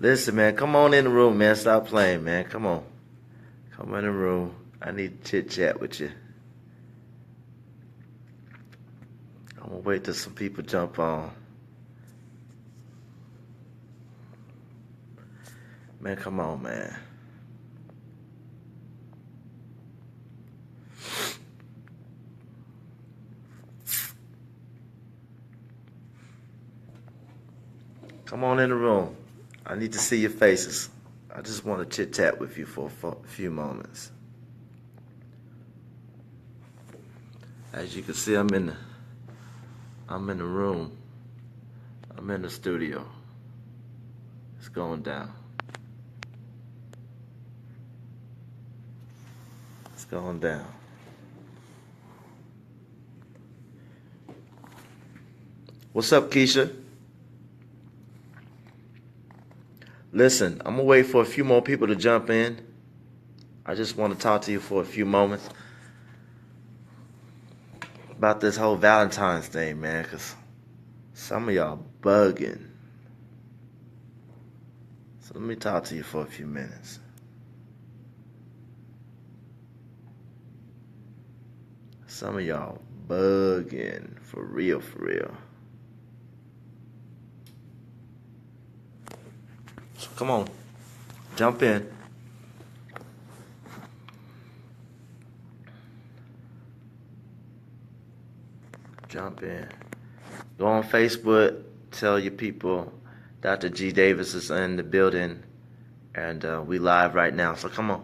Listen, man, come on in the room, man. Stop playing, man. Come on. Come in the room. I need to chit-chat with you. I'm going to wait till some people jump on. Man, come on, man. Come on in the room. I need to see your faces. I just want to chit-chat with you for a few moments. As you can see, I'm in the room. I'm in the studio. It's going down. It's going down. What's up, Keisha? Listen, I'm going to wait for a few more people to jump in. I just want to talk to you for a few moments about this whole Valentine's thing, man, because some of y'all bugging. So let me talk to you for a few minutes. Some of y'all bugging, for real, for real. So come on, jump in. Jump in. Go on Facebook, tell your people Dr. G. Davis is in the building, and we live right now, so come on.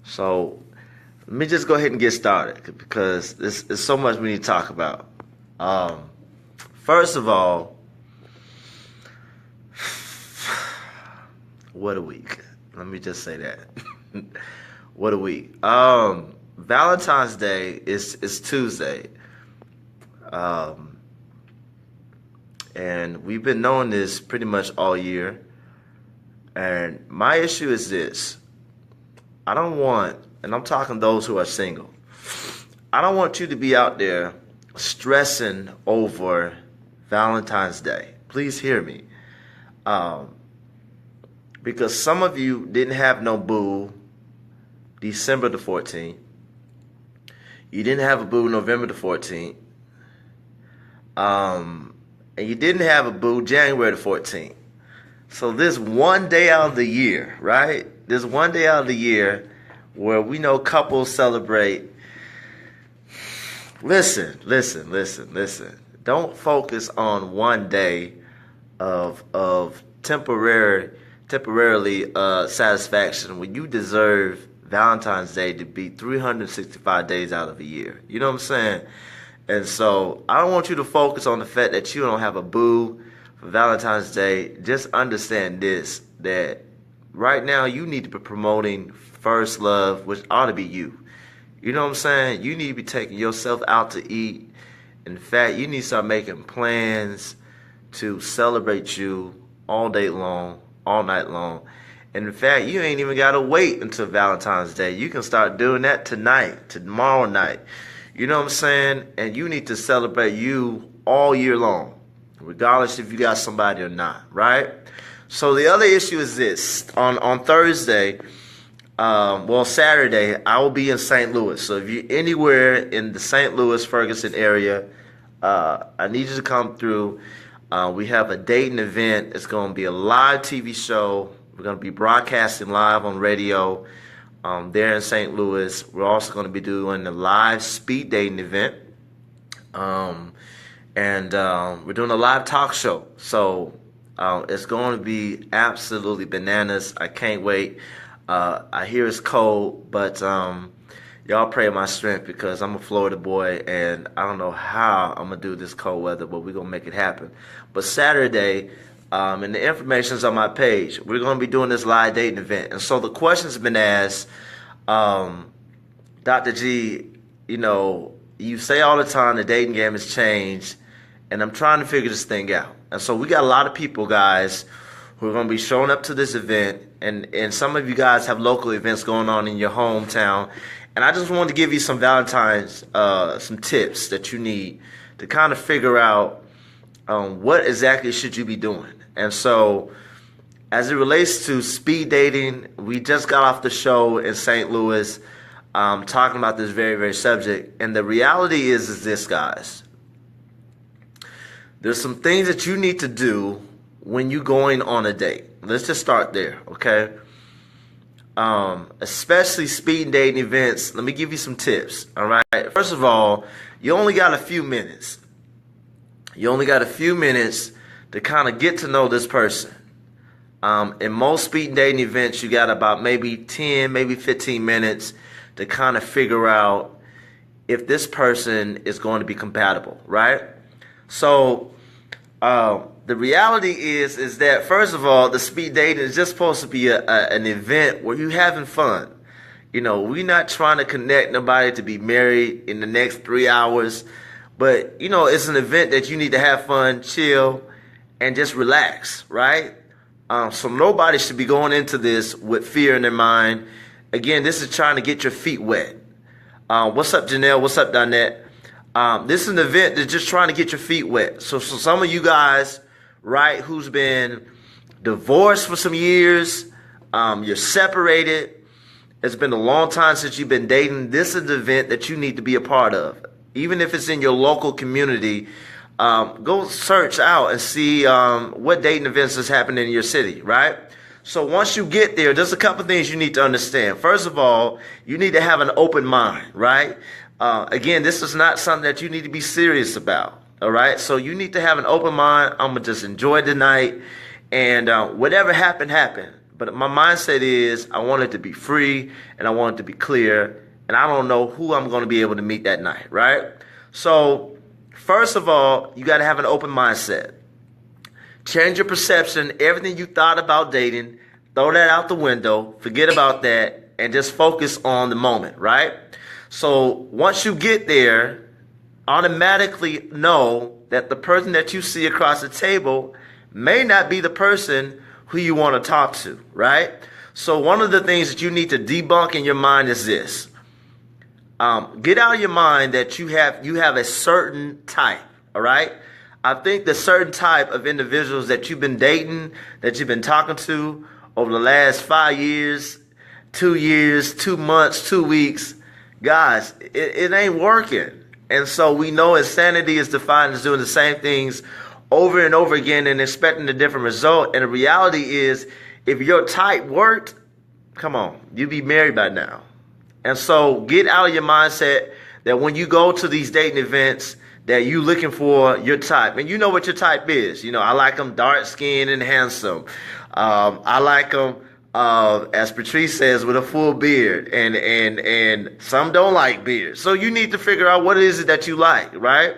So let me just go ahead and get started because there's so much we need to talk about. First of all, what a week. Let me just say that. What a week. Valentine's Day is Tuesday. And we've been knowing this pretty much all year. And my issue is this. I don't want, and I'm talking those who are single, I don't want you to be out there stressing over Valentine's Day. Please hear me. Because some of you didn't have no boo December the 14th. You didn't have a boo November the 14th. And you didn't have a boo January the 14th. So this one day out of the year, right? There's one day out of the year where we know couples celebrate. Listen. Don't focus on one day of temporary satisfaction when you deserve Valentine's Day to be 365 days out of a year. You know what I'm saying? And so I don't want you to focus on the fact that you don't have a boo for Valentine's Day. Just understand this, that right now you need to be promoting first love, which ought to be you. You know what I'm saying? You need to be taking yourself out to eat. In fact, you need to start making plans to celebrate you all day long, all night long. And in fact, you ain't even got to wait until Valentine's Day. You can start doing that tonight, tomorrow night. You know what I'm saying? And you need to celebrate you all year long, regardless if you got somebody or not, right? So the other issue is this. On Thursday, Saturday, I will be in St. Louis. So if you're anywhere in the St. Louis, Ferguson area, I need you to come through. We have a dating event. It's going to be a live TV show. We're going to be broadcasting live on radio there in St. Louis. We're also going to be doing a live speed dating event. And we're doing a live talk show. So it's going to be absolutely bananas. I can't wait. I hear it's cold, but y'all pray my strength because I'm a Florida boy and I don't know how I'm going to do this cold weather, but we're going to make it happen. But Saturday, and the information's on my page, we're going to be doing this live dating event. And so the question's been asked, Dr. G, you say all the time the dating game has changed, and I'm trying to figure this thing out. And so we got a lot of people, guys, who are going to be showing up to this event, and some of you guys have local events going on in your hometown, And I just wanted to give you some Valentine's, some tips that you need to kind of figure out what exactly should you be doing. And so, as it relates to speed dating, we just got off the show in St. Louis talking about this very, very subject. And the reality is this, guys. There's some things that you need to do when you're going on a date. Let's just start there, okay? Especially speed dating events. Let me give you some tips, all right? First of all, you only got a few minutes. You only got a few minutes to kind of get to know this person. In most speed dating events, you got about maybe 10, maybe 15 minutes to kind of figure out if this person is going to be compatible, right? So the reality is that, first of all, the speed dating is just supposed to be an event where you're having fun. You know, we're not trying to connect nobody to be married in the next 3 hours. But, you know, it's an event that you need to have fun, chill, and just relax, right? So nobody should be going into this with fear in their mind. Again, this is trying to get your feet wet. What's up, Janelle? What's up, Donette? This is an event that's just trying to get your feet wet. So some of you guys, right, who's been divorced for some years, you're separated, it's been a long time since you've been dating, this is an event that you need to be a part of. Even if it's in your local community, go search out and see what dating events is happening in your city, right? So once you get there, there's a couple things you need to understand. First of all, you need to have an open mind, right? Again, this is not something that you need to be serious about, all right? So you need to have an open mind. I'm going to just enjoy the night, and whatever happened, happened. But my mindset is I want it to be free, and I want it to be clear, and I don't know who I'm going to be able to meet that night, right? So first of all, you got to have an open mindset. Change your perception. Everything you thought about dating, throw that out the window. Forget about that and just focus on the moment, right? So once you get there, automatically know that the person that you see across the table may not be the person who you want to talk to, right? So one of the things that you need to debunk in your mind is this. Get out of your mind that you have a certain type, all right? I think the certain type of individuals that you've been dating, that you've been talking to over the last 5 years, 2 years, 2 months, 2 weeks, guys, it ain't working. And so we know insanity is defined as doing the same things over and over again and expecting a different result. And the reality is, if your type worked, come on, you'd be married by now. And so get out of your mindset that when you go to these dating events that you looking for your type. And you know what your type is. You know, I like them dark-skinned and handsome. I like them, as Patrice says, with a full beard. And some don't like beards. So you need to figure out what it is that you like, right?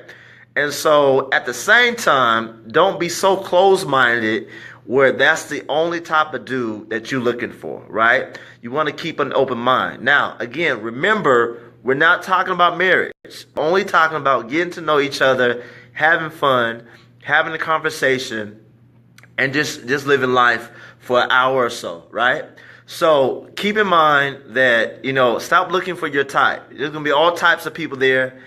And so at the same time, don't be so close-minded where that's the only type of dude that you're looking for, right? You want to keep an open mind. Now, again, remember, we're not talking about marriage. Only talking about getting to know each other, having fun, having a conversation, and just living life for an hour or so, right? So keep in mind that, you know, stop looking for your type. There's going to be all types of people there.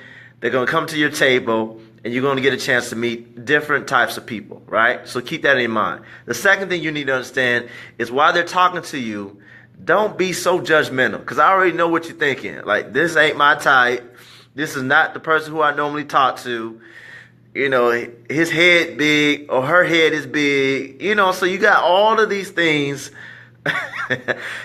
They're going to come to your table, and you're going to get a chance to meet different types of people, right? So keep that in mind. The second thing you need to understand is while they're talking to you, don't be so judgmental, because I already know what you're thinking. Like, this ain't my type. This is not the person who I normally talk to. You know, his head big or her head is big. You know, so you got all of these things.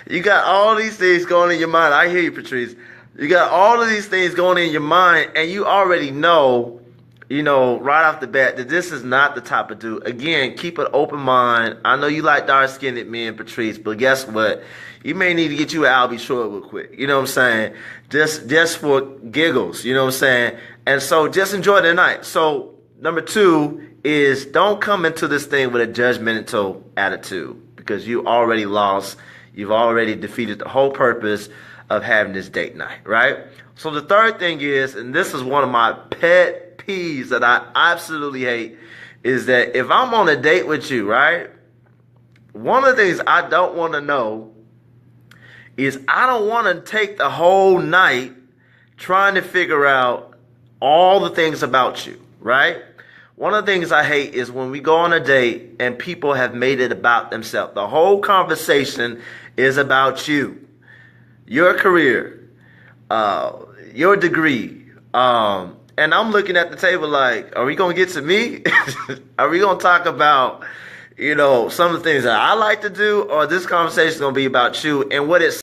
You got all these things going in your mind. I hear you, Patrice. You got all of these things going in your mind, and you already know, you know, right off the bat that this is not the type of dude. Again, keep an open mind. I know you like dark-skinned men, Patrice, but guess what? You may need to get you an Albie Short real quick. You know what I'm saying? Just for giggles. You know what I'm saying? And so just enjoy the night. So number 2 is don't come into this thing with a judgmental attitude, because you already lost. You've already defeated the whole purpose of having this date night, right? So the third thing is, and this is one of my pet peeves that I absolutely hate, is that if I'm on a date with you, right, one of the things I don't want to know is I don't want to take the whole night trying to figure out all the things about you, right? One of the things I hate is when we go on a date and people have made it about themselves. The whole conversation is about you, your career, your degree. And I'm looking at the table like, are we going to get to me? Are we going to talk about, some of the things that I like to do? Or this conversation is going to be about you and what it's